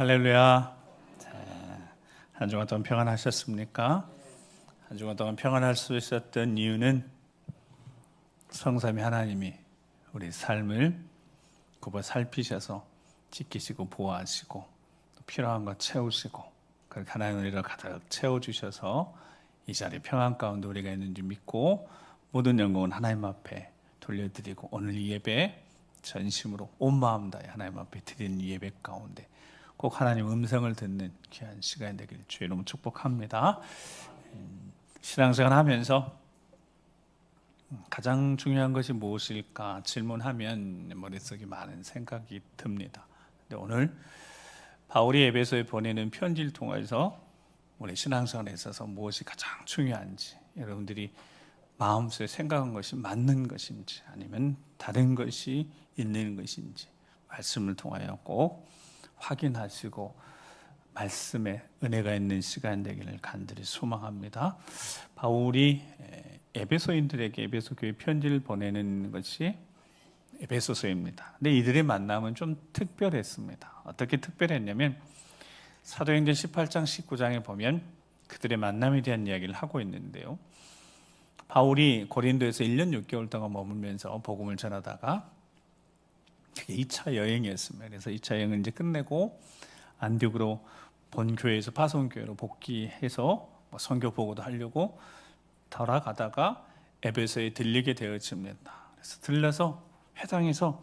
할렐루야. 한 주간 동안 평안하셨습니까? 한 주간 동안 평안할 수 있었던 이유는 성삼위 하나님이 우리 삶을 굽어 살피셔서 지키시고 보호하시고 또 필요한 것 채우시고 그렇게 하나님의 은혜를 가득 채워주셔서 이 자리에 평안 가운데 우리가 있는지 믿고 모든 영광은 하나님 앞에 돌려드리고 오늘 이 예배 전심으로 온 마음 다해 하나님 앞에 드리는 이 예배 가운데 꼭 하나님 음성을 듣는 귀한 시간이 되길 주의 이름으로 축복합니다. 신앙생활 하면서 가장 중요한 것이 무엇일까 질문하면 머릿속에 많은 생각이 듭니다. 근데 오늘 바울이 에베소에 보내는 편지를 통해서 우리 신앙생활에 있어서 무엇이 가장 중요한지 여러분들이 마음속에 생각한 것이 맞는 것인지 아니면 다른 것이 있는 것인지 말씀을 통하여 꼭 확인하시고 말씀에 은혜가 있는 시간 되기를 간절히 소망합니다. 바울이 에베소인들에게 에베소 교회 편지를 보내는 것이 에베소서입니다. 근데 이들의 만남은 좀 특별했습니다. 어떻게 특별했냐면 사도행전 18장 19장에 보면 그들의 만남에 대한 이야기를 하고 있는데요. 바울이 고린도에서 1년 6개월 동안 머물면서 복음을 전하다가 2차 여행이었습니다. 그래서 2차 여행을 이제 끝내고 안디옥으로 본교회에서 파송교회로 복귀해서 선교 보고도 하려고 돌아가다가 에베소에 들리게 되어집니다. 그래서 들려서 회당에서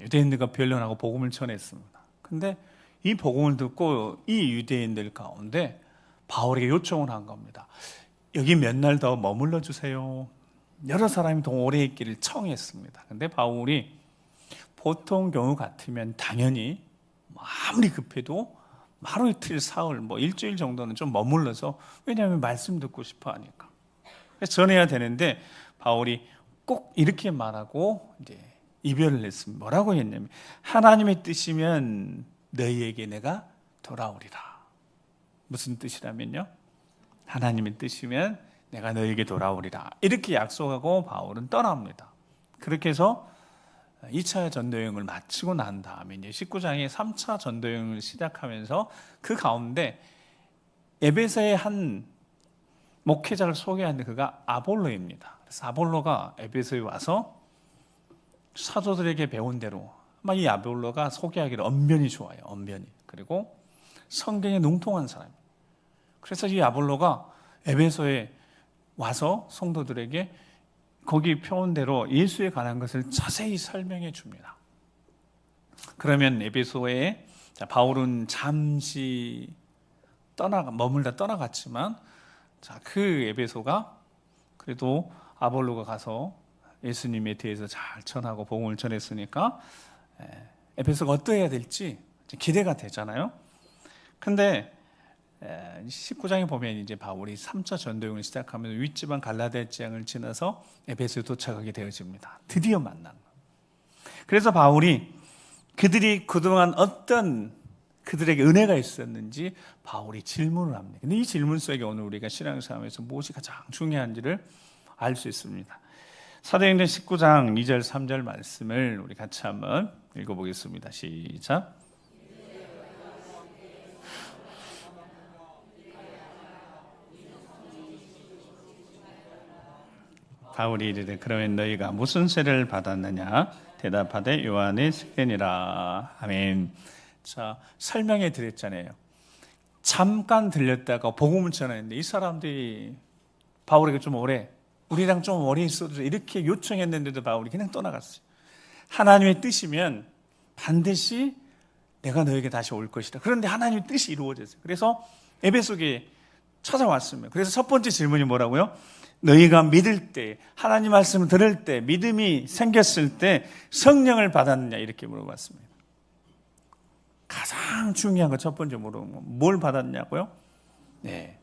유대인들과 변론하고 복음을 전했습니다. 근데 이 복음을 듣고 이 유대인들 가운데 바울에게 요청을 한 겁니다. 여기 몇 날 더 머물러 주세요. 여러 사람이 더 오래 있기를 청했습니다. 근데 바울이 보통 경우 같으면 당연히 아무리 급해도 하루 이틀 사흘 일주일 정도는 좀 머물러서 왜냐하면 말씀 듣고 싶어 하니까 그래서 전해야 되는데 바울이 꼭 이렇게 말하고 이제 이별을 했습니다. 뭐라고 했냐면 하나님의 뜻이면 너희에게 내가 돌아오리라. 무슨 뜻이라면요? 하나님의 뜻이면 내가 너희에게 돌아오리라. 이렇게 약속하고 바울은 떠납니다. 그렇게 해서 2차 전도여행을 마치고 난 다음에 이제 19장에 3차 전도여행을 시작하면서 그 가운데 에베소의 한 목회자를 소개하는데 그가 아볼로입니다. 그래서 아볼로가 에베소에 와서 사도들에게 배운 대로 아마 이 아볼로가 소개하기를 언변이 좋아요. 언변이. 그리고 성경에 능통한 사람이에요. 그래서 이 아볼로가 에베소에 와서 성도들에게 거기 표현대로 예수에 관한 것을 자세히 설명해 줍니다. 그러면 에베소에 바울은 잠시 머물다 떠나갔지만 그 에베소가 그래도 아볼로가 가서 예수님에 대해서 잘 전하고 복음을 전했으니까 에베소가 어떠해야 될지 기대가 되잖아요. 근데 19장에 보면 이제 바울이 3차 전도여행을 시작하면서 윗지방 갈라디아 지방을 지나서 에베소에 도착하게 되어집니다. 드디어 만난 거. 그래서 바울이 그들이 그동안 어떤 그들에게 은혜가 있었는지 바울이 질문을 합니다. 근데 이 질문 속에 오늘 우리가 신앙생활에서 무엇이 가장 중요한지를 알 수 있습니다. 사도행전 19장 2절 3절 말씀을 우리 같이 한번 읽어보겠습니다. 시작. 바울이 이르되 그러면 너희가 무슨 세례를 받았느냐 대답하되 요한의 세례니라. 아멘. 자, 설명해 드렸잖아요. 잠깐 들렸다가 복음을 전했는데 이 사람들이 바울에게 좀 오래 우리랑 좀 오래 있어도 이렇게 요청했는데도 바울이 그냥 떠나갔어요. 하나님의 뜻이면 반드시 내가 너에게 다시 올 것이다. 그런데 하나님의 뜻이 이루어졌어요. 그래서 에베소에 찾아왔습니다. 그래서 첫 번째 질문이 뭐라고요? 너희가 믿을 때, 하나님 말씀을 들을 때, 믿음이 생겼을 때 성령을 받았느냐 이렇게 물어봤습니다. 가장 중요한 거 첫 번째 물어본 거 뭘 받았냐고요? 네,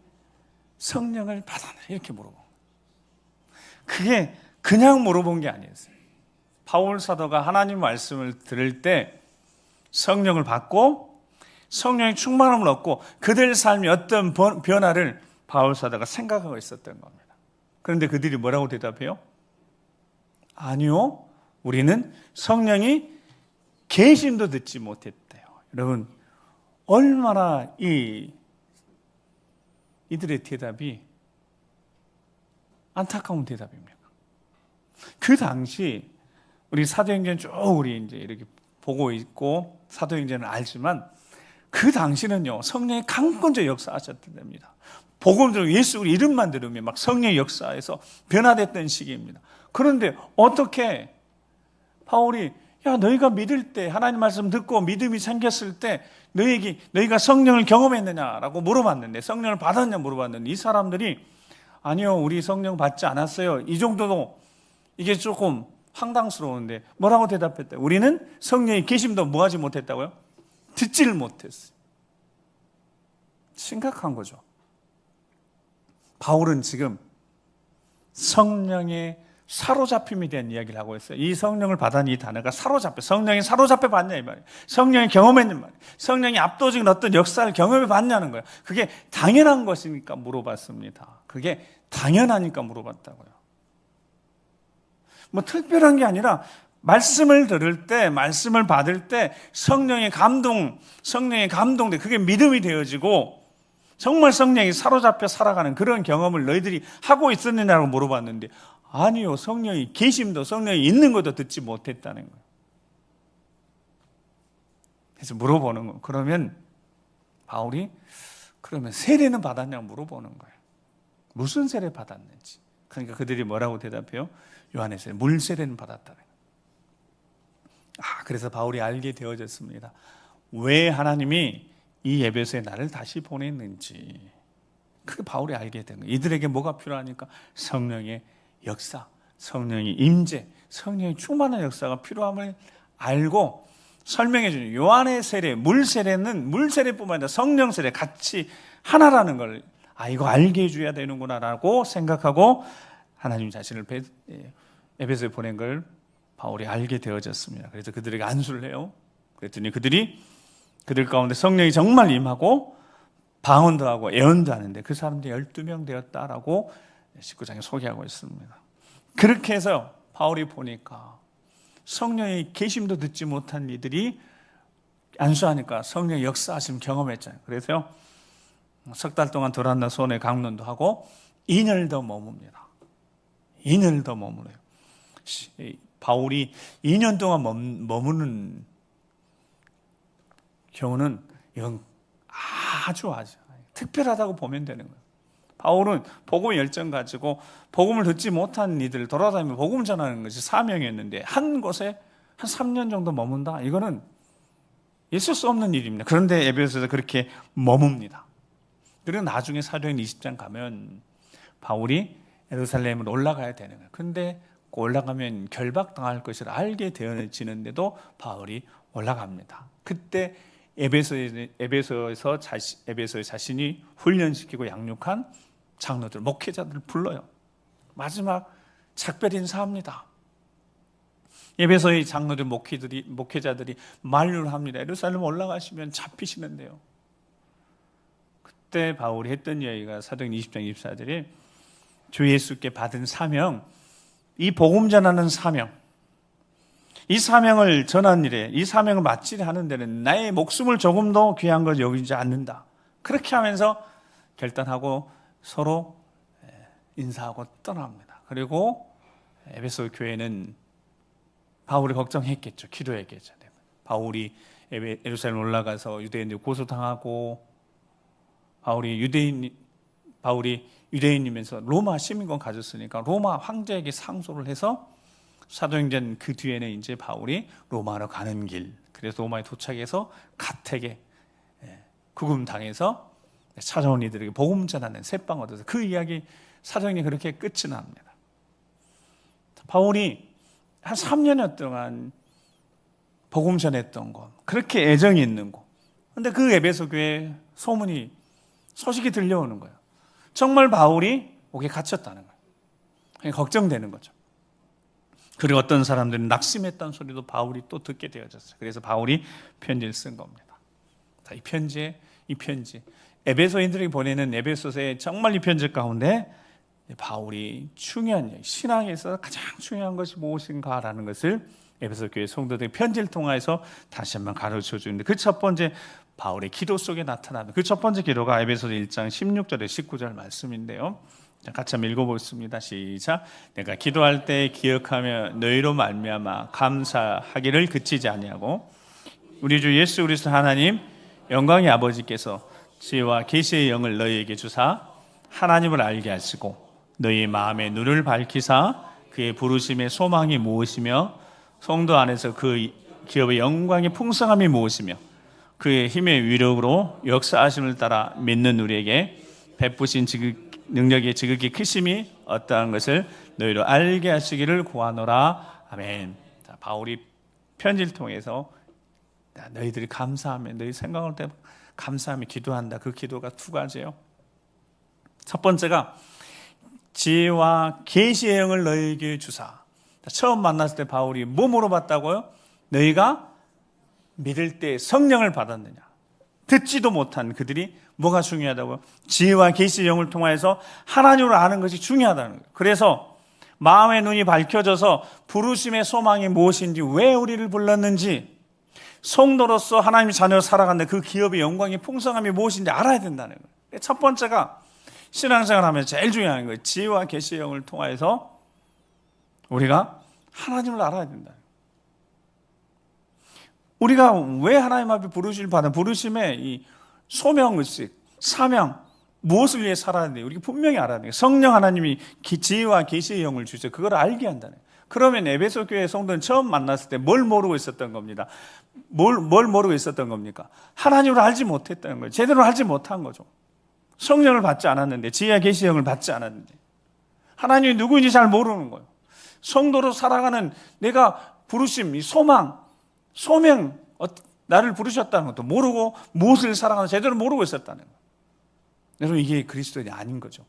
성령을 받았느냐 이렇게 물어본 거. 그게 그냥 물어본 게 아니었어요. 바울 사도가 하나님 말씀을 들을 때 성령을 받고 성령의 충만함을 얻고 그들 삶이 어떤 변화를 바울 사도가 생각하고 있었던 겁니다. 그런데 그들이 뭐라고 대답해요? 아니요, 우리는 성령이 계심도 듣지 못했대요. 여러분, 얼마나 이들의 대답이 안타까운 대답입니까? 그 당시 우리 사도행전 쭉 우리 이제 이렇게 보고 있고 사도행전을 알지만 그 당시는요 성령이 강권적 역사하셨던 때입니다. 복음적으로 예수 우리 이름만 들으면 막 성령의 역사에서 변화됐던 시기입니다. 그런데 어떻게 바울이 야 너희가 믿을 때 하나님 말씀 듣고 믿음이 생겼을 때 너희가 성령을 경험했느냐라고 물어봤는데 성령을 받았냐 물어봤는데 이 사람들이 아니요 우리 성령 받지 않았어요. 이 정도도 이게 조금 황당스러운데 뭐라고 대답했대? 우리는 성령이 계심도 뭐하지 못했다고요? 듣지를 못했어요. 심각한 거죠. 바울은 지금 성령의 사로잡힘에 대한 이야기를 하고 있어요. 이 성령을 받았니 이 단어가 성령이 사로잡혀 봤냐 이 말이에요. 성령이 경험했냐 말이에요. 성령이 압도적인 어떤 역사를 경험해 봤냐는 거예요. 그게 당연한 것이니까 물어봤습니다. 그게 당연하니까 물어봤다고요. 뭐 특별한 게 아니라 말씀을 들을 때, 말씀을 받을 때 성령의 감동돼 그게 믿음이 되어지고 정말 성령이 사로잡혀 살아가는 그런 경험을 너희들이 하고 있었느냐고 물어봤는데 아니요, 성령이 계심도 성령이 있는 것도 듣지 못했다는 거예요. 그래서 물어보는 거예요. 그러면 바울이 그러면 세례는 받았냐고 물어보는 거예요. 무슨 세례 받았는지. 그러니까 그들이 뭐라고 대답해요? 요한의 세례, 물 세례는 받았다는 거예요. 그래서 바울이 알게 되어졌습니다. 왜 하나님이 이 에베소에 나를 다시 보냈는지. 그게 바울이 알게 된 거예요. 이들에게 뭐가 필요하니까 성령의 역사, 성령의 임재, 성령의 충만한 역사가 필요함을 알고 설명해 주는 요한의 세례, 물 세례는 물 세례뿐만 아니라 성령 세례 같이 하나라는 걸 이거 알게 해줘야 되는구나라고 생각하고 하나님 자신을 에베소에 보낸 걸 바울이 알게 되어졌습니다. 그래서 그들에게 안수를 해요. 그랬더니 그들 가운데 성령이 정말 임하고 방언도 하고 예언도 하는데 그 사람들이 12명 되었다라고 19장에 소개하고 있습니다. 그렇게 해서 바울이 보니까 성령의 계심도 듣지 못한 이들이 안수하니까 성령의 역사하심 경험했잖아요. 그래서요 석 달 동안 도란나 소원의 강론도 하고 2년을 더 머뭅니다. 2년을 더 머무르요. 바울이 2년 동안 머무는 경우는 이건 아주 특별하다고 보면 되는 거예요. 바울은 복음의 열정 가지고 복음을 듣지 못한 이들을 돌아다니며 복음 전하는 것이 사명이었는데 한 곳에 한 3년 정도 머문다? 이거는 있을 수 없는 일입니다. 그런데 에베소에서 그렇게 머뭅니다. 그리고 나중에 사도행전 20장 가면 바울이 예루살렘으로 올라가야 되는 거예요. 그런데 올라가면 결박당할 것을 알게 되어지는데도 바울이 올라갑니다. 그때 에베소에서 자신이 훈련시키고 양육한 장로들, 목회자들을 불러요. 마지막 작별 인사합니다. 에베소의 장로들, 목회자들이 만류를 합니다. 예루살렘 올라가시면 잡히시는데요. 그때 바울이 했던 이야기가 사도행전 20장 24절에 주 예수께 받은 사명, 이 복음 전하는 사명, 이 사명을 전하는 일에, 이 사명을 마치려 하는 데는 나의 목숨을 조금도 귀한 걸 여기지 않는다. 그렇게 하면서 결단하고 서로 인사하고 떠납니다. 그리고 에베소 교회는 바울이 걱정했겠죠. 기도했겠죠. 바울이 예루살렘 올라가서 유대인들 고소당하고 바울이 유대인이면서 로마 시민권 가졌으니까 로마 황제에게 상소를 해서 사도행전 그 뒤에는 이제 바울이 로마로 가는 길, 그래서 로마에 도착해서 가택에 구금당해서 찾아온 이들에게 복음 전하는 새빵 얻어서 그 이야기 사도행전이 그렇게 끝이 납니다. 바울이 한 3년여 동안 복음 전했던 곳, 그렇게 애정이 있는 곳. 그런데 그 에베소 교회 소식이 들려오는 거예요. 정말 바울이 옥에 갇혔다는 거예요. 걱정되는 거죠. 그리고 어떤 사람들은 낙심했다는 소리도 바울이 또 듣게 되어졌어요. 그래서 바울이 편지를 쓴 겁니다. 이 편지 에베소인들에게 보내는 에베소서의 정말 이 편지 가운데 바울이 중요한 얘기, 신앙에서 가장 중요한 것이 무엇인가라는 것을 에베소 교회 성도들의 편지를 통해서 다시 한번 가르쳐 주는데 그 첫 번째 바울의 기도 속에 나타나는 그 첫 번째 기도가 에베소서 1장 16절에 19절 말씀인데요. 같이 한번 읽어보겠습니다. 시작. 내가 기도할 때 기억하며 너희로 말미암아 감사하기를 그치지 아니하고 우리 주 예수 그리스도 하나님 영광의 아버지께서 지혜와 계시의 영을 너희에게 주사 하나님을 알게 하시고 너희 마음의 눈을 밝히사 그의 부르심의 소망이 무엇이며 성도 안에서 그 기업의 영광의 풍성함이 무엇이며 그의 힘의 위력으로 역사하심을 따라 믿는 우리에게 베푸신 능력의 지극히 크심이 어떠한 것을 너희로 알게 하시기를 구하노라. 아멘. 자, 바울이 편지를 통해서 너희들이 감사하며 너희 생각할 때 감사하며 기도한다. 그 기도가 두 가지예요. 첫 번째가 지혜와 계시의 영을 너희에게 주사. 처음 만났을 때 바울이 뭐 물어봤다고요? 너희가 믿을 때 성령을 받았느냐? 듣지도 못한 그들이 뭐가 중요하다고요? 지혜와 계시의 영을 통해서 하나님을 아는 것이 중요하다는 거예요. 그래서 마음의 눈이 밝혀져서 부르심의 소망이 무엇인지, 왜 우리를 불렀는지, 성도로서 하나님의 자녀로 살아가는데 그 기업의 영광의 풍성함이 무엇인지 알아야 된다는 거예요. 첫 번째가 신앙생활 하면서 제일 중요한 거예요. 지혜와 계시의 영을 통해서 우리가 하나님을 알아야 된다. 우리가 왜 하나님 앞에 부르심을 받은 부르심의 이 소명의식, 사명, 무엇을 위해 살아야 돼요? 우리가 분명히 알아야 돼요. 성령 하나님이 지혜와 계시의 영을 주죠. 그걸 알게 한다는 거예요. 그러면 에베소 교회 성도는 처음 만났을 때 뭘 모르고 있었던 겁니다. 뭘 모르고 있었던 겁니까? 하나님을 알지 못했다는 거예요. 제대로 알지 못한 거죠. 성령을 받지 않았는데, 지혜와 계시의 영을 받지 않았는데, 하나님이 누구인지 잘 모르는 거예요. 성도로 살아가는 내가 부르심, 이 소망, 소명, 나를 부르셨다는 것도 모르고 무엇을 살아가는지 제대로 모르고 있었다는 거예요. 여러분, 이게 그리스도인이 아닌 거죠.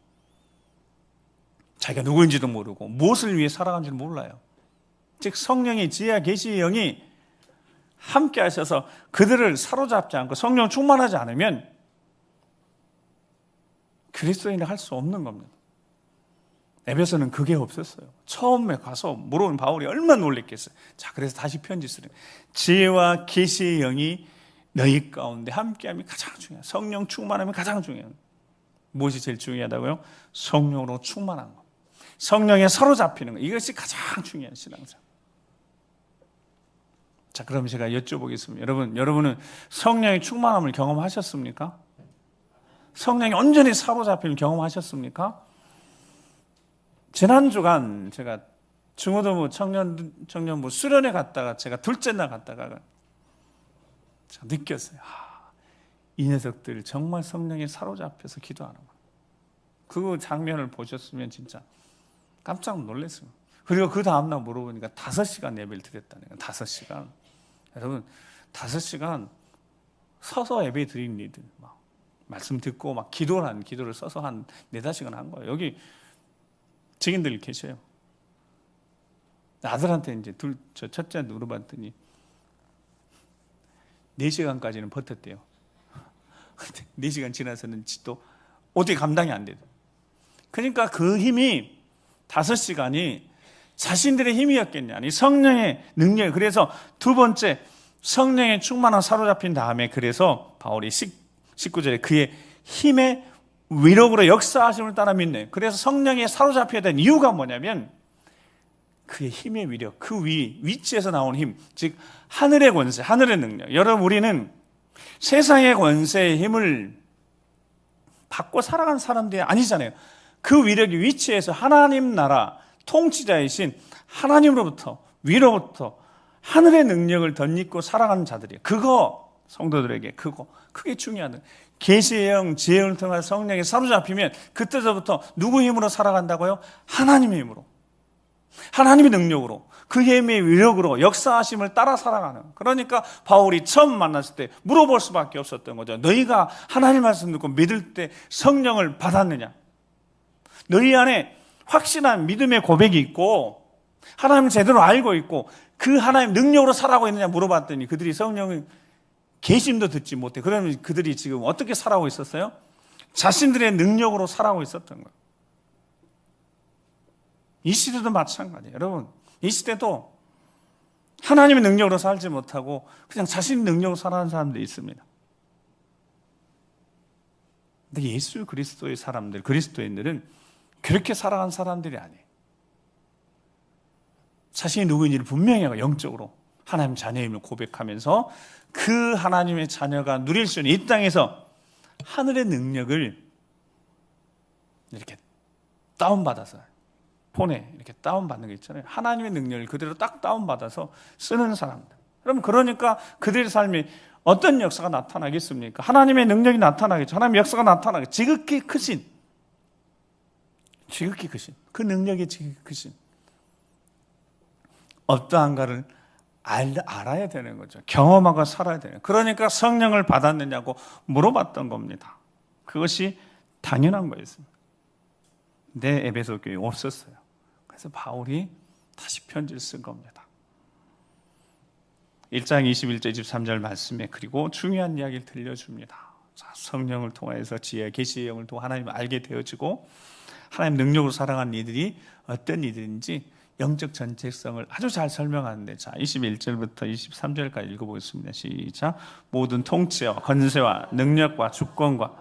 자기가 누구인지도 모르고 무엇을 위해 살아가는지를 몰라요. 즉 성령의 지혜와 계시의 영이 함께 하셔서 그들을 사로잡지 않고 성령 충만하지 않으면 그리스도인이 할 수 없는 겁니다. 에베소는 그게 없었어요. 처음에 가서 물어본 바울이 얼마나 놀랬겠어요. 자, 그래서 다시 편지 쓰는 지혜와 계시의 영이 너희 가운데 함께함이 가장 중요해요. 성령 충만함이 가장 중요해요. 무엇이 제일 중요하다고요? 성령으로 충만한 것, 성령에 사로잡히는 것, 이것이 가장 중요한 신앙생활. 자, 그럼 제가 여쭤보겠습니다. 여러분은 성령의 충만함을 경험하셨습니까? 성령이 온전히 사로잡히는 경험하셨습니까? 지난 주간 제가 중고등부 청년부 수련회 갔다가 제가 둘째 날 갔다가 제가 느꼈어요. 이 녀석들 정말 성령에 사로잡혀서 기도하는 거예요. 그 장면을 보셨으면 진짜 깜짝 놀랐어요. 그리고 그 다음날 물어보니까 5시간 예배를 드렸다는 거예요. 5시간. 여러분, 5시간 서서 예배 드린 일들, 막 말씀 듣고 막 기도를 써서 한 4-5시간 한 거예요. 여기 증인들 계셔요. 아들한테 이제 첫째한테 물어봤더니 4시간까지는 버텼대요. 4시간 지나서는 또 어떻게 감당이 안 돼요. 그러니까 그 힘이 5시간이 자신들의 힘이었겠냐. 아니, 성령의 능력. 그래서 두 번째, 성령의 충만함 사로잡힌 다음에 그래서 바울이 19절에 그의 힘의 위력으로 역사하심을 따라 믿네. 그래서 성령에 사로잡혀야 된 이유가 뭐냐면 그의 힘의 위력, 그 위치에서 나온 힘, 즉 하늘의 권세, 하늘의 능력. 여러분, 우리는 세상의 권세의 힘을 받고 살아가는 사람들이 아니잖아요. 그 위력이 위치에서 하나님 나라 통치자이신 하나님으로부터, 위로부터 하늘의 능력을 덧입고 살아가는 자들이에요. 그거 성도들에게 그게 중요하다. 계시의 영, 지혜의 영을 통해 성령에 사로잡히면 그때서부터 누구 힘으로 살아간다고요? 하나님의 힘으로, 하나님의 능력으로, 그 힘의 위력으로 역사하심을 따라 살아가는. 그러니까 바울이 처음 만났을 때 물어볼 수밖에 없었던 거죠. 너희가 하나님 말씀 듣고 믿을 때 성령을 받았느냐? 너희 안에 확실한 믿음의 고백이 있고 하나님을 제대로 알고 있고 그 하나님 능력으로 살아가고 있느냐 물어봤더니 그들이 성령의 계심도 듣지 못해. 그러면 그들이 지금 어떻게 살아가고 있었어요? 자신들의 능력으로 살아가고 있었던 거예요. 이 시대도 마찬가지예요. 여러분, 이 시대도 하나님의 능력으로 살지 못하고 그냥 자신의 능력으로 살아가는 사람들이 있습니다. 근데 예수 그리스도의 사람들, 그리스도인들은 그렇게 살아간 사람들이 아니에요. 자신이 누구인지를 분명히 하고 영적으로 하나님 자녀임을 고백하면서 그 하나님의 자녀가 누릴 수 있는 이 땅에서 하늘의 능력을 이렇게 다운받아서 폰에 이렇게 다운받는 게 있잖아요. 하나님의 능력을 그대로 딱 다운받아서 쓰는 사람들. 그러니까 그들의 삶이 어떤 역사가 나타나겠습니까? 하나님의 능력이 나타나겠죠. 하나님의 역사가 나타나겠죠. 지극히 크신 그 능력이 지극히 크신 어떠한가를 알아야 되는 거죠. 경험하고 살아야 되는. 그러니까 성령을 받았느냐고 물어봤던 겁니다. 그것이 당연한 거였습니다. 내 에베소 교회에 없었어요. 그래서 바울이 다시 편지를 쓴 겁니다. 1장 21절 23절 말씀에 그리고 중요한 이야기를 들려줍니다. 자, 성령을 통해서 지혜, 계시의 영을 통해 하나님을 알게 되어지고 하나님 능력으로 살아가는 이들이 어떤 이들인지 영적 전체성을 아주 잘 설명하는데, 자 21절부터 23절까지 읽어보겠습니다. 시작. 모든 통치와 권세와 능력과 주권과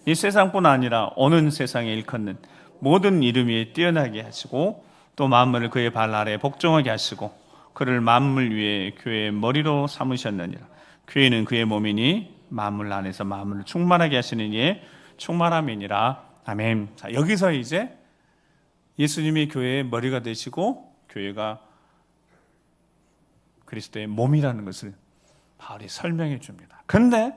이 세상뿐 아니라 오는 세상에 일컫는 모든 이름 위에 뛰어나게 하시고 또 만물을 그의 발 아래에 복종하게 하시고 그를 만물 위에 교회의 머리로 삼으셨느니라. 교회는 그의 몸이니 만물 안에서 만물을 충만하게 하시는 이의 충만함이니라. 아멘. 자, 여기서 이제 예수님이 교회의 머리가 되시고 교회가 그리스도의 몸이라는 것을 바울이 설명해 줍니다. 그런데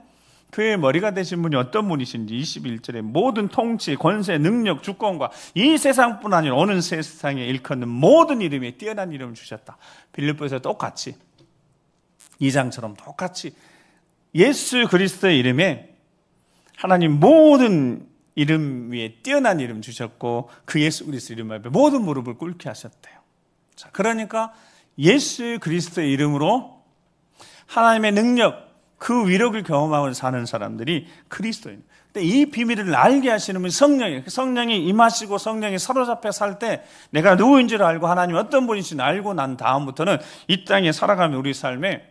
교회의 머리가 되신 분이 어떤 분이신지 21절에 모든 통치, 권세, 능력, 주권과 이 세상뿐 아니라 오는 세상에 일컫는 모든 이름에 뛰어난 이름을 주셨다. 빌립보에서 똑같이 2장처럼 똑같이 예수 그리스도의 이름에 하나님 모든 이름 위에 뛰어난 이름 주셨고 그 예수 그리스도 이름 앞에 모든 무릎을 꿇게 하셨대요. 자, 그러니까 예수 그리스도의 이름으로 하나님의 능력, 그 위력을 경험하고 사는 사람들이 그리스도인. 근데 이 비밀을 알게 하시는 분이 성령이에요. 성령이 임하시고 성령이 사로잡혀 살 때 내가 누구인지를 알고 하나님이 어떤 분이신지 알고 난 다음부터는 이 땅에 살아가면 우리 삶에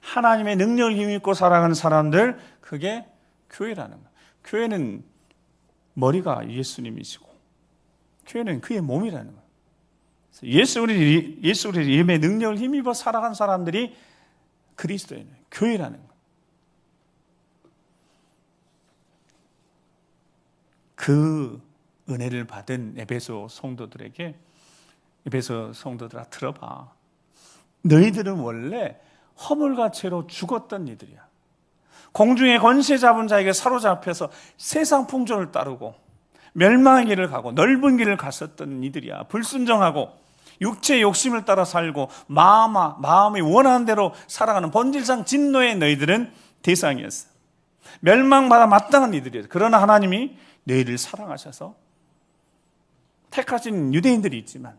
하나님의 능력을 힘입고 살아가는 사람들, 그게 교회라는 거예요. 교회는 머리가 예수님이시고 교회는 그의 몸이라는 거예요. 예수 그리스도의 이름의 능력을 힘입어 살아간 사람들이 그리스도예요. 교회라는 거예요. 그 은혜를 받은 에베소 성도들에게 에베소 성도들아 들어봐. 너희들은 원래 허물과 죄로 죽었던 이들이야. 공중의 권세 잡은 자에게 사로잡혀서 세상 풍조를 따르고 멸망의 길을 가고 넓은 길을 갔었던 이들이야. 불순종하고 육체의 욕심을 따라 살고 마음이 원하는 대로 살아가는 본질상 진노의 너희들은 대상이었어. 멸망받아 마땅한 이들이었어. 그러나 하나님이 너희를 사랑하셔서 택하신 유대인들이 있지만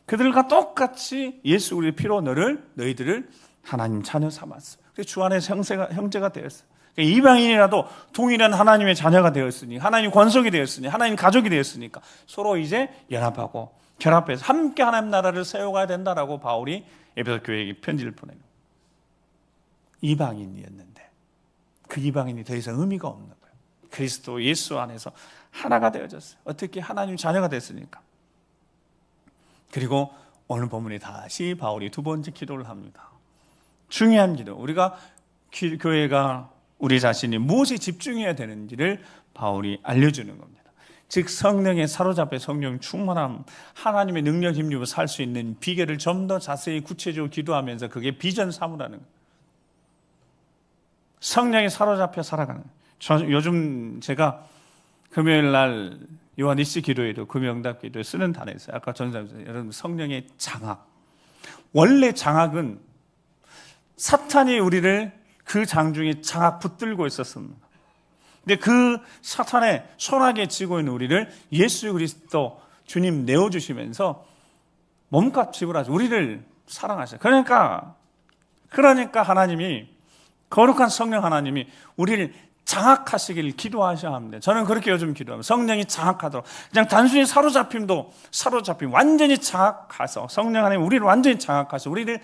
그들과 똑같이 예수 그리스도의 피로 너희들을 하나님 자녀 삼았어. 그래서 주 안에서 형제가 되었어. 이방인이라도 동일한 하나님의 자녀가 되었으니, 하나님 권속이 되었으니, 하나님 가족이 되었으니까 서로 이제 연합하고 결합해서 함께 하나님 나라를 세워가야 된다라고 바울이 에베소 교회에게 편지를 보내는 거예요. 이방인이었는데 그 이방인이 더 이상 의미가 없는 거예요. 그리스도 예수 안에서 하나가 되어졌어요. 어떻게 하나님 자녀가 됐으니까. 그리고 오늘 본문에 다시 바울이 두 번째 기도를 합니다. 중요한 기도. 우리가 교회가 우리 자신이 무엇에 집중해야 되는지를 바울이 알려주는 겁니다. 즉 성령에 사로잡혀 성령 충만함, 하나님의 능력 힘입어 살 수 있는 비결을 좀 더 자세히 구체적으로 기도하면서 그게 비전 삼으라는 거예요. 성령에 사로잡혀 살아가는 거예요. 요즘 제가 금요일 날 요한일시 기도에도 금요응답 기도에 쓰는 단어 있어요. 아까 전사님께서 여러분 성령의 장악. 원래 장악은 사탄이 우리를 그 장중에 장악 붙들고 있었습니다. 근데 그 사탄의 손아귀에 쥐고 있는 우리를 예수 그리스도 주님 내어주시면서 몸값 지불하셔. 우리를 사랑하셔. 그러니까 하나님이 거룩한 성령 하나님이 우리를 장악하시길 기도하셔야 합니다. 저는 그렇게 요즘 기도합니다. 성령이 장악하도록. 그냥 단순히 사로잡힘 완전히 장악하셔. 성령 하나님 우리를 완전히 장악하셔. 우리를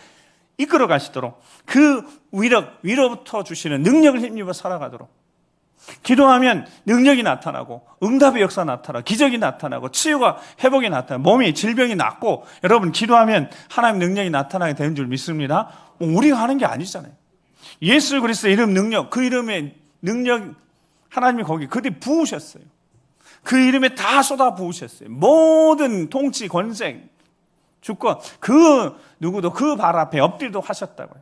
이끌어 가시도록 그 위로부터 주시는 능력을 힘입어 살아가도록 기도하면 능력이 나타나고 응답의 역사 나타나고 기적이 나타나고 치유가 회복이 나타나고 몸이 질병이 낫고 여러분 기도하면 하나님 능력이 나타나게 되는 줄 믿습니다. 우리가 하는 게 아니잖아요. 예수 그리스도의 이름 능력, 그 이름의 능력 하나님이 거기 그때 부으셨어요. 그 이름에 다 쏟아 부으셨어요. 모든 통치, 권세, 주권 그 누구도 그 발 앞에 엎드리도록 하셨다고요.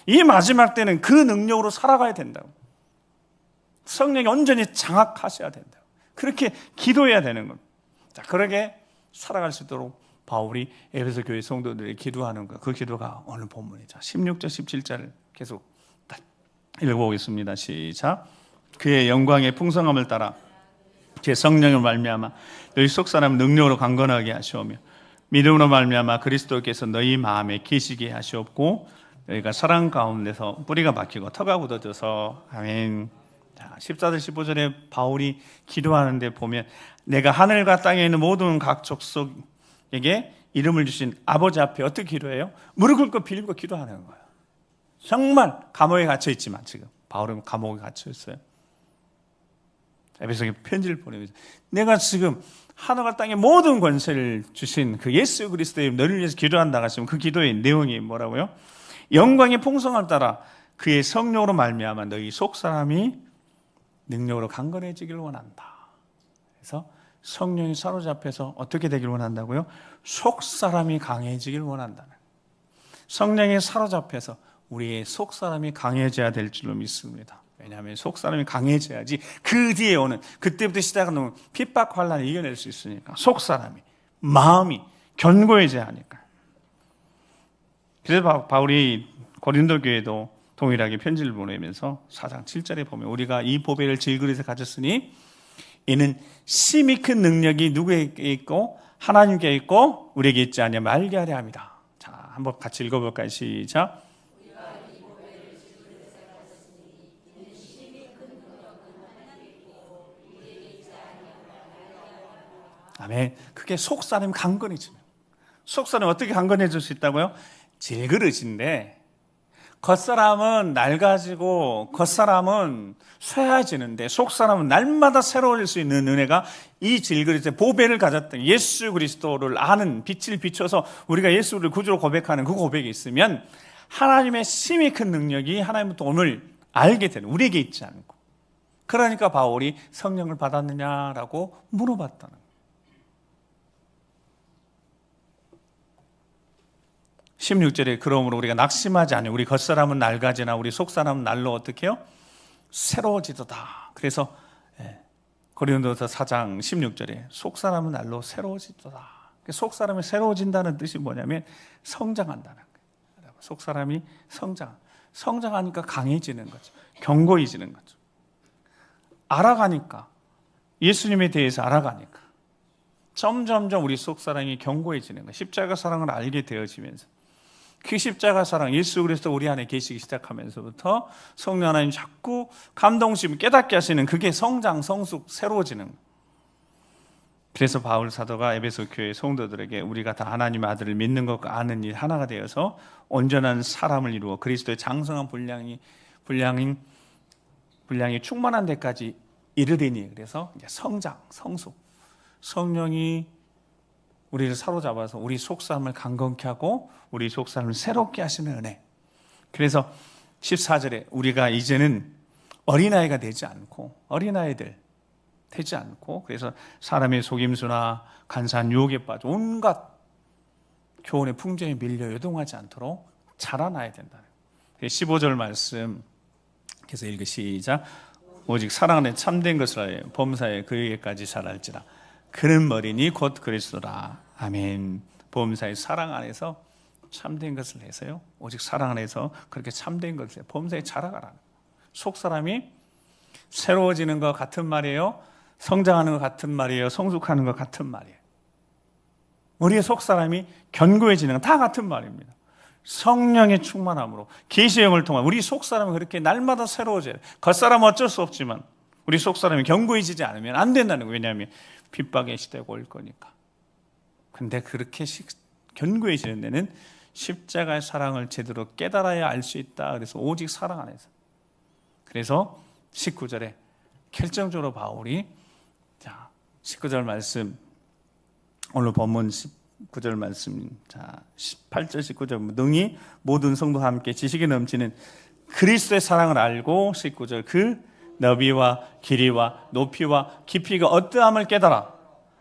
이 마지막 때는 그 능력으로 살아가야 된다고. 성령이 온전히 장악하셔야 된다고. 그렇게 기도해야 되는 겁니다. 자, 그러게 살아갈 수 있도록 바울이 에베소 교회 성도들이 기도하는 것, 그 기도가 오늘 본문이죠. 16절, 17절을 계속 읽어보겠습니다. 시작. 그의 영광의 풍성함을 따라 제 성령을 말미암아 너희 속 사람 능력으로 강건하게 하시오며 믿음으로 말미암아 그리스도께서 너희 마음에 계시게 하시옵고 너희가 사랑 가운데서 뿌리가 박히고 터가 굳어져서 아멘. 자, 14절 15절에 바울이 기도하는데 보면 내가 하늘과 땅에 있는 모든 각 족속에게 이름을 주신 아버지 앞에 어떻게 기도해요? 무릎 꿇고 빌고 기도하는 거예요. 정말 감옥에 갇혀 있지만 지금 바울은 감옥에 갇혀 있어요. 에베소에 편지를 보내면서 내가 지금 하늘과 땅의 모든 권세를 주신 그 예수 그리스도의 너를 위해서 기도한다고 하시면 그 기도의 내용이 뭐라고요? 영광의 풍성함을 따라 그의 성령으로 말미암아 너희 속 사람이 능력으로 강건해지길 원한다. 그래서 성령이 사로잡혀서 어떻게 되길 원한다고요? 속 사람이 강해지길 원한다는. 성령이 사로잡혀서 우리의 속 사람이 강해져야 될 줄로 믿습니다. 왜냐하면 속 사람이 강해져야지 그 뒤에 오는 그때부터 시작하는 핍박 환란을 이겨낼 수 있으니까 속 사람이 마음이 견고해져야 하니까. 그래서 바울이 고린도 교회도 동일하게 편지를 보내면서 4장 7절에 보면 우리가 이 보배를 질그릇에 가졌으니 이는 심히 큰 능력이 누구에게 있고 하나님께 있고 우리에게 있지 않냐 말게 하려 합니다. 자, 한번 같이 읽어볼까요? 시작. 아멘. 그게 속 사람이 강건해지는. 속 사람이 어떻게 강건해질 수 있다고요? 질그릇인데 겉사람은 낡아지고 겉사람은 쇠해지는데 속사람은 날마다 새로워질 수 있는 은혜가 이 질그릇에 보배를 가졌던 예수 그리스도를 아는 빛을 비춰서 우리가 예수를 구주로 고백하는 그 고백이 있으면 하나님의 심히 큰 능력이 하나님부터 오늘 알게 되는 우리에게 있지 않고 그러니까 바울이 성령을 받았느냐라고 물어봤다는 거예요. 16절에 그러므로 우리가 낙심하지 않으며 우리 겉사람은 낡아지나 우리 속사람은 날로 어떻게 해요? 새로워지도다. 그래서 고린도서 4장 16절에 속사람은 날로 새로워지도다. 속사람이 새로워진다는 뜻이 뭐냐면 성장한다는 거예요. 속사람이 성장하니까 강해지는 거죠. 견고해지는 거죠. 알아가니까 예수님에 대해서 알아가니까 점점점 우리 속사람이 견고해지는 거예요. 십자가 사랑을 알게 되어지면서 그 십자가 사랑 예수 그리스도 우리 안에 계시기 시작하면서부터 성령 하나님 자꾸 감동심 깨닫게 하시는 그게 성장, 성숙, 새로워지는 거예요. 그래서 바울 사도가 에베소 교회 성도들에게 우리가 다 하나님 아들을 믿는 것과 아는 일 하나가 되어서 온전한 사람을 이루어 그리스도의 장성한 분량이 충만한 데까지 이르리니 그래서 이제 성장, 성숙 성령이 우리를 사로잡아서 우리 속사람을 강건케 하고 우리 속사람을 새롭게 하시는 은혜. 그래서 14절에 우리가 이제는 어린아이가 되지 않고 어린아이들 되지 않고 그래서 사람의 속임수나 간사한 유혹에 빠져 온갖 교훈의 풍조에 밀려 요동하지 않도록 자라나야 된다. 15절 말씀 계속 읽으 시작. 오직 사랑 안에 참된 것을 범사에 그에게까지 자랄지라. 그는 머리니 곧 그리스도라. 아멘. 범사의 사랑 안에서 참된 것을 해서요. 오직 사랑 안에서 그렇게 참된 것을 범사에 자라가라는. 속 사람이 새로워지는 것 같은 말이에요. 성장하는 것 같은 말이에요. 성숙하는 것 같은 말이에요. 우리의 속 사람이 견고해지는 것 다 같은 말입니다. 성령의 충만함으로 계시의 영을 통한 우리 속 사람이 그렇게 날마다 새로워져요. 겉사람은 어쩔 수 없지만 우리 속 사람이 견고해지지 않으면 안 된다는 거예요. 왜냐하면 핍박의 시대가 올 거니까. 근데 그렇게 견고해지는 데는 십자가의 사랑을 제대로 깨달아야 알 수 있다. 그래서 오직 사랑 안에서. 그래서 19절에 결정적으로 바울이 19절 말씀, 오늘 본문 19절 말씀, 18절 19절 능히 모든 성도와 함께 지식이 넘치는 그리스도의 사랑을 알고 19절 그 너비와 길이와 높이와 깊이가 어떠함을 깨달아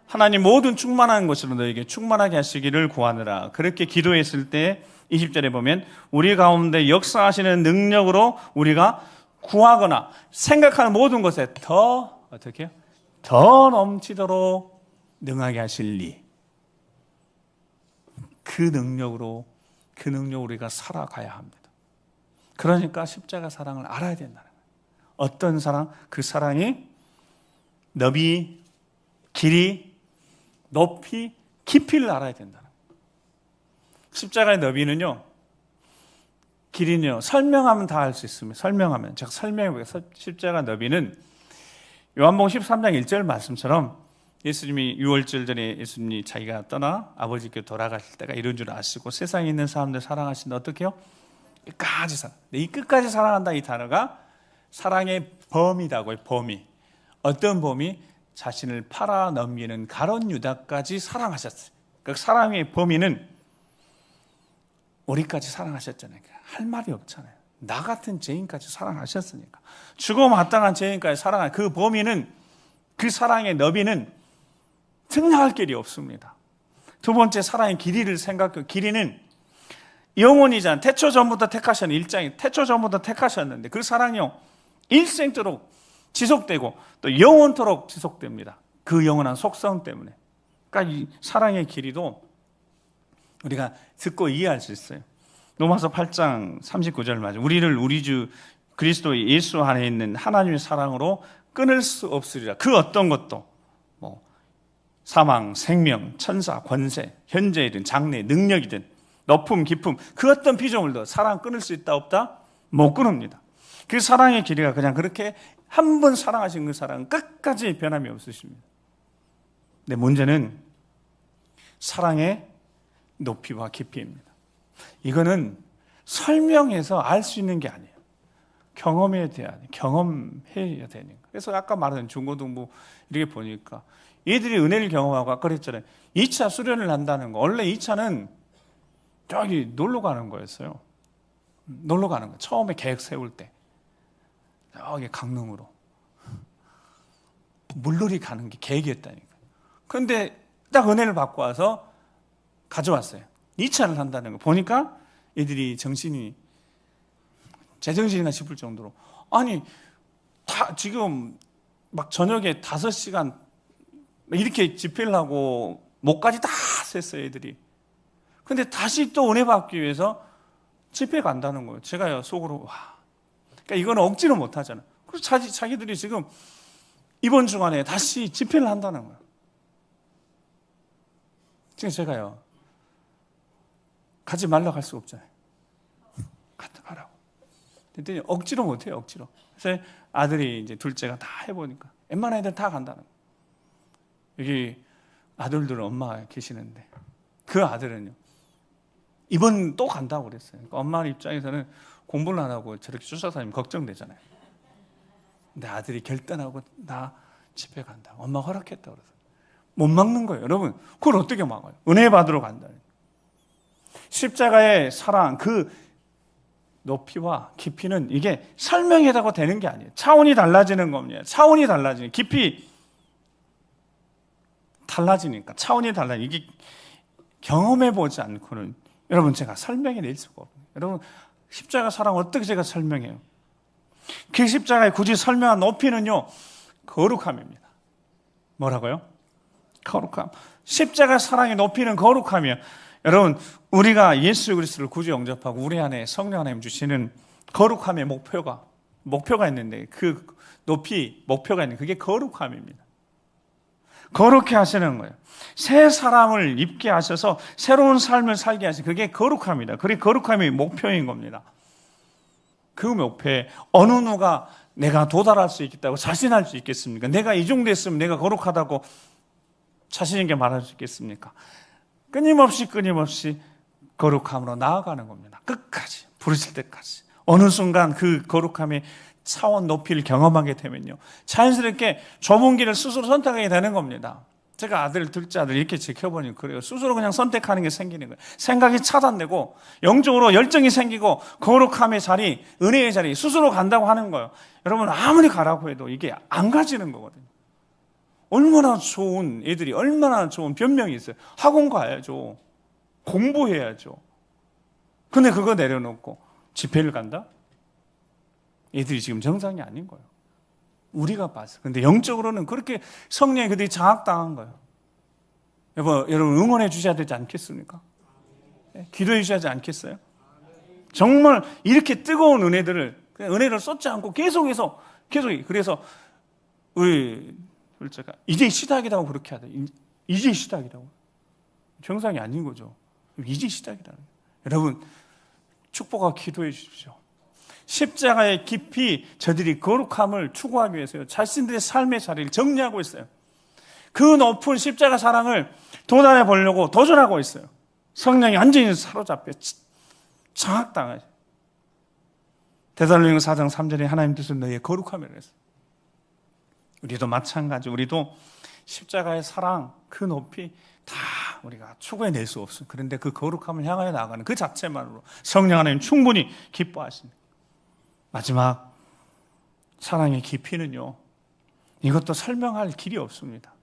하나님 모든 충만한 것으로 너에게 충만하게 하시기를 구하느라. 그렇게 기도했을 때 20절에 보면 우리 가운데 역사하시는 능력으로 우리가 구하거나 생각하는 모든 것에 더 어떻게 해요? 더 넘치도록 능하게 하실리. 그 능력으로 우리가 살아가야 합니다. 그러니까 십자가 사랑을 알아야 된다는 거예요. 어떤 사랑? 그 사랑이 너비, 길이, 높이, 깊이를 알아야 된다는 거예요. 십자가의 너비는요, 길이는요, 설명하면 다 알 수 있습니다. 설명하면. 제가 설명해 보겠습니다. 십자가 너비는 요한복음 13장 1절 말씀처럼 예수님이 유월절 전에 예수님이 자기가 떠나 아버지께 돌아가실 때가 이런 줄 아시고 세상에 있는 사람들 사랑하신다. 어떻게 해요? 끝까지 사랑. 이 끝까지 사랑한다 이 단어가 사랑의 범위라고요. 범위. 어떤 범위? 자신을 팔아 넘기는 가룟 유다까지 사랑하셨어요. 그 사랑의 범위는 우리까지 사랑하셨잖아요. 할 말이 없잖아요. 나 같은 죄인까지 사랑하셨으니까. 죽어 마땅한 죄인까지 사랑한 그 범위는, 그 사랑의 너비는 생각할 길이 없습니다. 두 번째, 사랑의 길이를 생각해. 길이는 영원이잖아요. 태초 전부터 택하셨는 일장이 태초 전부터 택하셨는데 그 사랑이요 일생토록 지속되고 또 영원토록 지속됩니다. 그 영원한 속성 때문에. 그러니까 이 사랑의 길이도 우리가 듣고 이해할 수 있어요. 로마서 8장 39절 맞아요. 우리를 우리 주 그리스도 예수 안에 있는 하나님의 사랑으로 끊을 수 없으리라. 그 어떤 것도 뭐 사망, 생명, 천사, 권세, 현재이든 장래, 능력이든 높음, 깊음 그 어떤 피조물도 사랑 끊을 수 있다 없다? 못 끊습니다. 그 사랑의 길이가 그냥 그렇게 한 번 사랑하신 그 사랑은 끝까지 변함이 없으십니다. 근데 문제는 사랑의 높이와 깊이입니다. 이거는 설명해서 알 수 있는 게 아니에요. 경험해야 경험해야 되는 거예요. 그래서 아까 말한 중고등부 이렇게 보니까 얘들이 은혜를 경험하고 아까 그랬잖아요. 2차 수련을 한다는 거. 원래 2차는 저기 놀러 가는 거였어요. 놀러 가는 거. 처음에 계획 세울 때. 저기 강릉으로. 물놀이 가는 게 계획이었다니까. 그런데 딱 은혜를 받고 와서 가져왔어요. 2차를 한다는 거. 보니까 애들이 정신이 제정신이나 싶을 정도로 아니 다 지금 막 저녁에 5시간 이렇게 집회를 하고 목까지 다 셌어요 애들이. 근데 다시 또 은혜 받기 위해서 집회 간다는 거예요. 제가요 속으로 와. 그러니까 이거는 억지로 못 하잖아요. 그래서 자기들이 지금 이번 주간에 다시 집회를 한다는 거예요. 지금 제가요 가지 말라고 할 수가 없잖아요. 가라고. 그랬더니 억지로 못해요, 억지로. 그래서 아들이 이제 둘째가 다 해보니까 웬만한 애들 다 간다는 거예요. 여기 아들들은 엄마가 계시는데 그 아들은요 이번 또 간다고 그랬어요. 그러니까 엄마 입장에서는 공부를 안 하고 저렇게 쫓아다니면 걱정되잖아요. 근데 아들이 결단하고 나 집에 간다. 엄마 허락했다고 그래서 못 막는 거예요. 여러분 그걸 어떻게 막아요? 은혜 받으러 간다는. 십자가의 사랑 그 높이와 깊이는 이게 설명이라고 되는 게 아니에요. 차원이 달라지는 겁니다. 차원이 달라지는 깊이 달라지니까 차원이 달라지는 이게 경험해 보지 않고는 여러분 제가 설명해 낼 수가 없어요. 여러분 십자가 사랑 어떻게 제가 설명해요? 그 십자가의 굳이 설명한 높이는요 거룩함입니다. 뭐라고요? 거룩함. 십자가 사랑의 높이는 거룩함이에요. 여러분 우리가 예수 그리스도를 구주 영접하고 우리 안에 성령 하나님 주시는 거룩함의 목표가 있는데 그 높이 목표가 있는 그게 거룩함입니다. 거룩해 하시는 거예요. 새 사람을 입게 하셔서 새로운 삶을 살게 하시는 그게 거룩함이다. 그게 거룩함의 목표인 겁니다. 그 목표에 어느 누가 내가 도달할 수 있겠다고 자신할 수 있겠습니까? 내가 이 정도 했으면 내가 거룩하다고 자신 있게 말할 수 있겠습니까? 끊임없이 거룩함으로 나아가는 겁니다. 끝까지 부르실 때까지. 어느 순간 그 거룩함에 차원 높이를 경험하게 되면요, 자연스럽게 좁은 길을 스스로 선택하게 되는 겁니다. 제가 아들, 둘째 아들 이렇게 지켜보니 그래요. 스스로 그냥 선택하는 게 생기는 거예요. 생각이 차단되고 영적으로 열정이 생기고 거룩함의 자리, 은혜의 자리 스스로 간다고 하는 거예요. 여러분, 아무리 가라고 해도 이게 안 가지는 거거든요. 얼마나 좋은 애들이, 얼마나 좋은 변명이 있어요. 학원 가야죠. 공부해야죠. 근데 그거 내려놓고 집회를 간다? 애들이 지금 정상이 아닌 거예요. 우리가 봤어. 근데 영적으로는 그렇게 성령이 그들이 장악당한 거예요. 여러분 응원해 주셔야 되지 않겠습니까? 기도해 주셔야 되지 않겠어요? 정말 이렇게 뜨거운 은혜를 쏟지 않고 계속해서 그래서 우리 둘째가 이제 시작이라고 그렇게 하다. 이제 시작이라고. 정상이 아닌 거죠. 이제 시작이라는 거예요. 여러분 축복하고 기도해 주십시오. 십자가의 깊이 저들이 거룩함을 추구하기 위해서요, 자신들의 삶의 자리를 정리하고 있어요. 그 높은 십자가 사랑을 도달해 보려고 도전하고 있어요. 성령이 완전히 사로잡혀 장악당하죠. 데살로니가 4장 3절에 하나님 뜻은 너희의 거룩함이라고 했어요. 우리도 마찬가지, 우리도 십자가의 사랑 그 높이 다 우리가 추구해낼 수 없어요. 그런데 그 거룩함을 향하여 나가는 그 자체만으로 성령 하나님 충분히 기뻐하십니다. 마지막 사랑의 깊이는요, 이것도 설명할 길이 없습니다.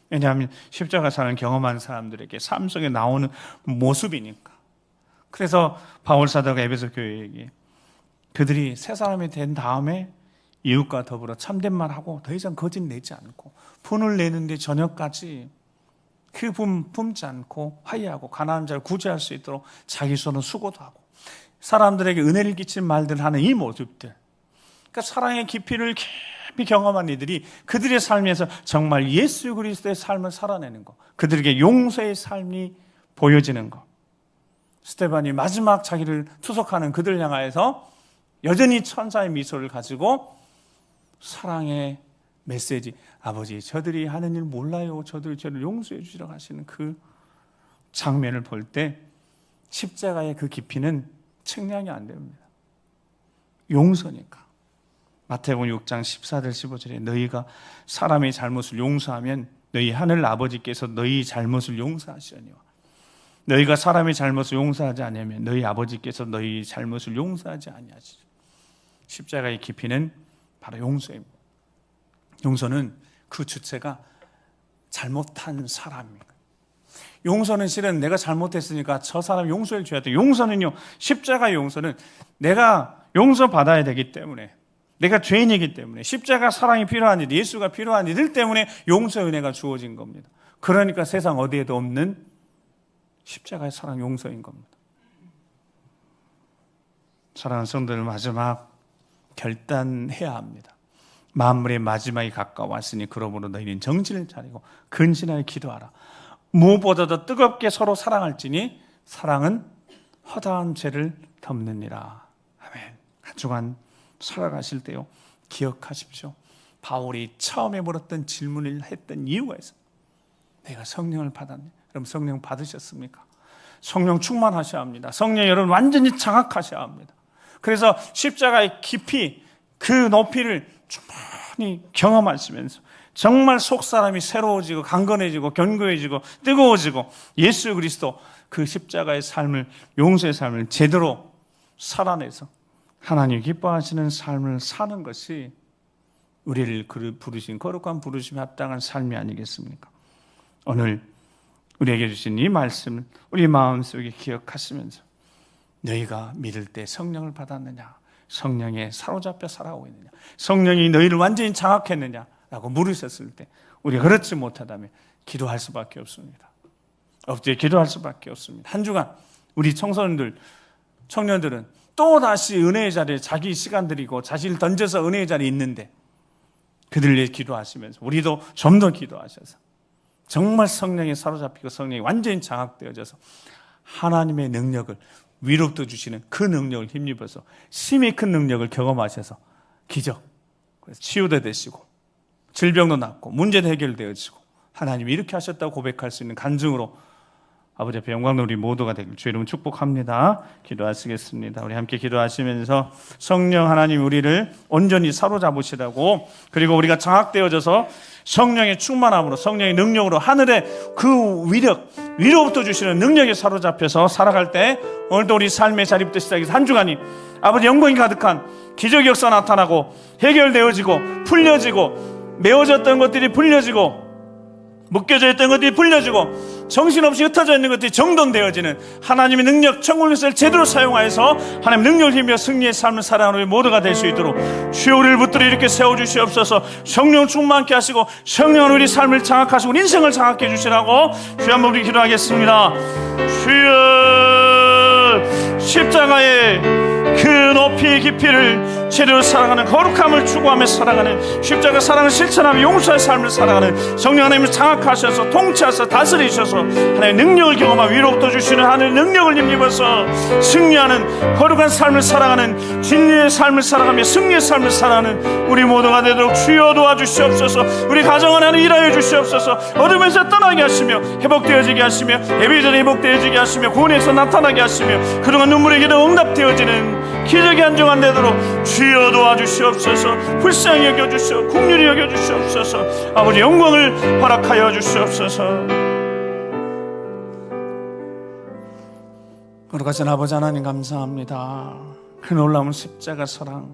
왜냐하면 십자가 사랑을 경험한 사람들에게 삶 속에 나오는 모습이니까. 그래서 바울 사도가 에베소 교회에게 그들이 새 사람이 된 다음에 이웃과 더불어 참된 말하고 더 이상 거짓 내지 않고 분을 내는데 저녁까지 그 분 품지 않고 화해하고 가난한 자를 구제할 수 있도록 자기 손으로 수고도 하고 사람들에게 은혜를 끼치는 말들을 하는 이 모습들, 그러니까 사랑의 깊이를 깊이 경험한 이들이 그들의 삶에서 정말 예수 그리스도의 삶을 살아내는 것, 그들에게 용서의 삶이 보여지는 것. 스데반이 마지막 자기를 투석하는 그들 향하여서 여전히 천사의 미소를 가지고 사랑의 메시지, 아버지 저들이 하는 일 몰라요, 저들이 저를 용서해 주시라고 하시는 그 장면을 볼 때 십자가의 그 깊이는 측량이 안 됩니다. 용서니까. 마태복음 6장 14절 15절에 너희가 사람의 잘못을 용서하면 너희 하늘 아버지께서 너희 잘못을 용서하시려니와 너희가 사람의 잘못을 용서하지 않으면 너희 아버지께서 너희 잘못을 용서하지 아니하시리라. 십자가의 깊이는 바로 용서입니다. 용서는 그 주체가 잘못한 사람입니다. 용서는 실은 내가 잘못했으니까 저 사람 용서해 줘야 돼. 용서는요, 십자가의 용서는 내가 용서받아야 되기 때문에, 내가 죄인이기 때문에, 십자가 사랑이 필요한 일, 예수가 필요한 이들 때문에 용서의 은혜가 주어진 겁니다. 그러니까 세상 어디에도 없는 십자가의 사랑 용서인 겁니다. 사랑하는 성도들, 마지막 결단해야 합니다. 만물의 마지막이 가까웠으니 그러므로 너희는 정신을 차리고 근신하여 기도하라. 무엇보다도 뜨겁게 서로 사랑할지니 사랑은 허다한 죄를 덮느니라. 아멘. 한 주간 살아가실 때요, 기억하십시오. 바울이 처음에 물었던 질문을 했던 이유가 있어요. 내가 성령을 받았네. 그럼 성령 받으셨습니까? 성령 충만하셔야 합니다. 성령 여러분 완전히 장악하셔야 합니다. 그래서 십자가의 깊이, 그 높이를 충분히 경험하시면서 정말 속사람이 새로워지고 강건해지고 견고해지고 뜨거워지고 예수 그리스도 그 십자가의 삶을, 용서의 삶을 제대로 살아내서 하나님 기뻐하시는 삶을 사는 것이 우리를 부르신 거룩한 부르심에 합당한 삶이 아니겠습니까? 오늘 우리에게 주신 이 말씀을 우리 마음속에 기억하시면서 너희가 믿을 때 성령을 받았느냐, 성령에 사로잡혀 살아오고 있느냐, 성령이 너희를 완전히 장악했느냐 라고 물으셨을 때 우리가 그렇지 못하다면 기도할 수밖에 없습니다. 엎드려 기도할 수밖에 없습니다. 한 주간 우리 청소년들, 청년들은 또다시 은혜의 자리에 자기 시간 들이고 자신을 던져서 은혜의 자리에 있는데 그들을 위해 기도하시면서 우리도 좀 더 기도하셔서 정말 성령에 사로잡히고 성령이 완전히 장악되어져서 하나님의 능력을, 위로부터 주시는 그 능력을 힘입어서 심히 큰 능력을 경험하셔서 기적, 치유도 되시고 질병도 낫고 문제도 해결되어지고 하나님이 이렇게 하셨다고 고백할 수 있는 간증으로 아버지 앞에 영광 우리 모두가 되길 주의 이름으로 축복합니다. 기도하시겠습니다. 우리 함께 기도하시면서 성령 하나님 우리를 온전히 사로잡으시라고, 그리고 우리가 장악되어져서 성령의 충만함으로, 성령의 능력으로 하늘의 그 위력, 위로부터 주시는 능력에 사로잡혀서 살아갈 때 오늘도 우리 삶의 자리부터 시작해서 한 주간이 아버지 영광이 가득한 기적 역사 나타나고 해결되어지고 풀려지고, 메어졌던 것들이 풀려지고, 묶여져 있던 것들이 풀려지고, 정신없이 흩어져 있는 것들이 정돈되어지는 하나님의 능력, 천국 역사를 제대로 사용하여서 하나님 능력을 힘입어 승리의 삶을 살아가는 우리 모두가 될 수 있도록 주여 우리를 붙들어 이렇게 세워주시옵소서. 성령 충만케 하시고 성령은 우리 삶을 장악하시고 우리 인생을 장악해 주시라고 주여 한번 우리 기도하겠습니다. 주여, 십자가의 그 높이 깊이를 제대로 살아가는, 거룩함을 추구하며 살아가는, 십자가 사랑을 실천하며 용서의 삶을 살아가는 성령 하나님을 장악하셔서 통치하셔서 다스리셔서 하나님의 능력을 경험하며 위로부터 주시는 하늘의 능력을 힘입어서 승리하는 거룩한 삶을 살아가는, 진리의 삶을 살아가며 승리의 삶을 살아가는 우리 모두가 되도록 주여 도와주시옵소서. 우리 가정 안에 일하여 주시옵소서. 어둠에서 떠나게 하시며 회복되어지게 하시며, 예배전에 회복되어지게 하시며, 구원에서 나타나게 하시며, 그동안 눈물의 기도 응답되어지는 기적이 한정한 되도록 주여 도와주시옵소서. 불쌍히 여겨주시옵소서. 긍휼히 여겨주시옵소서. 아버지 영광을 허락하여 주시옵소서. 거룩하신 아버지 하나님 감사합니다. 그 놀라운 십자가 사랑,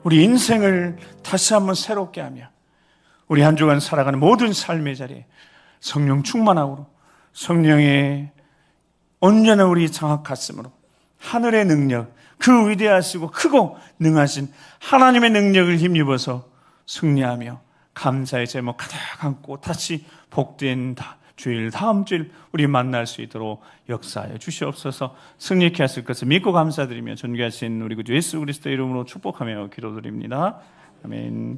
우리 인생을 다시 한번 새롭게 하며 우리 한 주간 살아가는 모든 삶의 자리에 성령 충만함으로, 성령의 온전한 우리 장악하심으로 하늘의 능력, 그 위대하시고 크고 능하신 하나님의 능력을 힘입어서 승리하며 감사의 제목 가득 안고 다시 복된 주일, 다음 주일 우리 만날 수 있도록 역사하여 주시옵소서. 승리케 하실 것을 믿고 감사드리며 존귀하신 우리 구주 예수 그리스도의 이름으로 축복하며 기도드립니다. 아멘.